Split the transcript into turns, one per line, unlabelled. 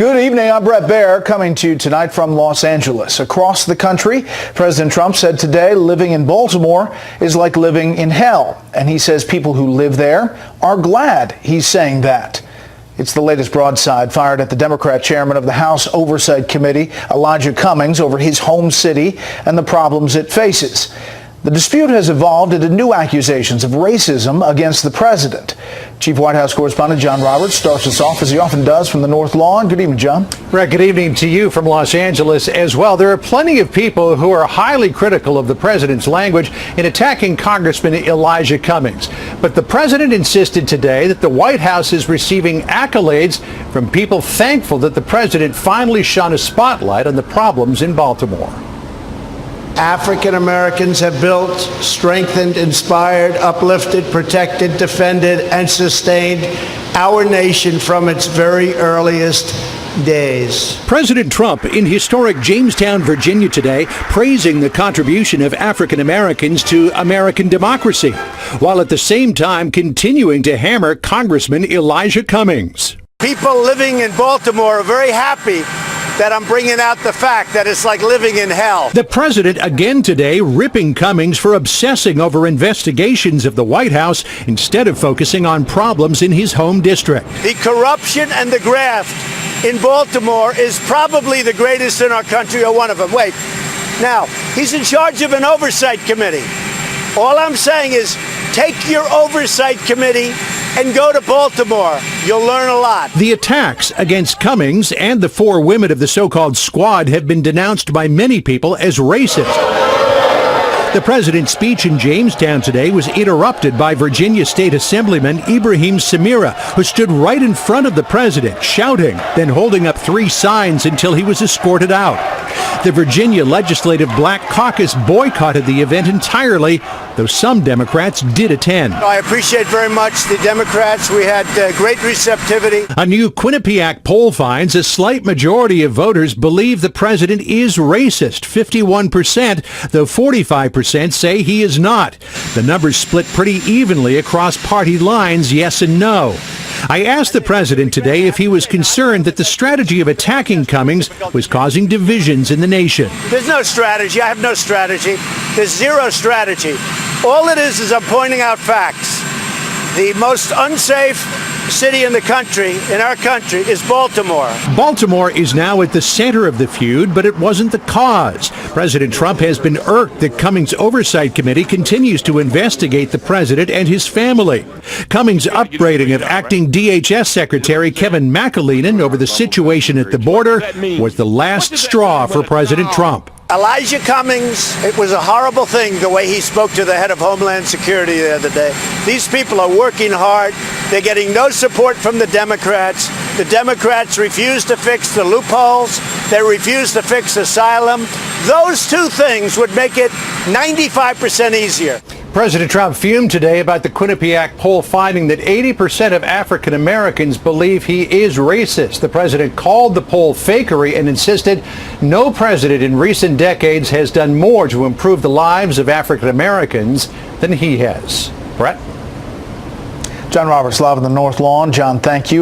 Good evening, I'm Brett Baer, coming to you tonight from Los Angeles. Across the country, President Trump said today living in Baltimore is like living in hell. And he says people who live there are glad he's saying that. It's the latest broadside fired at the Democrat chairman of the House Oversight Committee, Elijah Cummings, over his home city and the problems it faces. The dispute has evolved into new accusations of racism against the president. Chief White House correspondent John Roberts starts us off, as he often does, from the North Lawn. Good evening, John.
Brett, good evening to you from Los Angeles as well. There are plenty of people who are highly critical of the president's language in attacking Congressman Elijah Cummings. But the president insisted today that the White House is receiving accolades from people thankful that the president finally shone a spotlight on the problems in Baltimore.
African Americans have built, strengthened, inspired, uplifted, protected, defended, and sustained our nation from its very earliest days.
President Trump in historic Jamestown, Virginia today, praising the contribution of African Americans to American democracy, while at the same time continuing to hammer Congressman Elijah Cummings.
People living in Baltimore are very happy that I'm bringing out the fact that it's like living in hell.
The president again today ripping Cummings for obsessing over investigations of the White House instead of focusing on problems in his home district.
The corruption and the graft in Baltimore is probably the greatest in our country, or one of them. Wait, now, he's in charge of an oversight committee. All I'm saying is take your oversight committee and go to Baltimore. You'll learn a lot.
The attacks against Cummings and the four women of the so-called squad have been denounced by many people as racist. The president's speech in Jamestown today was interrupted by Virginia State Assemblyman Ibrahim Samira, who stood right in front of the president, shouting, then holding up 3 signs until he was escorted out. The Virginia Legislative Black Caucus boycotted the event entirely, though some Democrats did attend.
I appreciate very much the Democrats. We had great receptivity.
A new Quinnipiac poll finds a slight majority of voters believe the president is racist, 51%, though 45% say he is not. The numbers split pretty evenly across party lines, yes and no. I asked the president today if he was concerned that the strategy of attacking Cummings was causing divisions in the nation.
There's no strategy. I have no strategy. There's zero strategy. All it is I'm pointing out facts. The most unsafe city in the country, in our country, is Baltimore.
Baltimore is now at the center of the feud, but it wasn't the cause. President Trump has been irked that Cummings' Oversight Committee continues to investigate the president and his family. Cummings' upbraiding of acting DHS Secretary Kevin McAleenan over the situation at the border was the last straw for President Trump.
Elijah Cummings, it was a horrible thing the way he spoke to the head of Homeland Security the other day. These people are working hard. They're getting no support from the Democrats. The Democrats refuse to fix the loopholes. They refuse to fix asylum. Those two things would make it 95% easier.
President Trump fumed today about the Quinnipiac poll finding that 80% of African Americans believe he is racist. The president called the poll fakery and insisted no president in recent decades has done more to improve the lives of African Americans than he has. Brett?
John Roberts live on the North Lawn. John, thank you.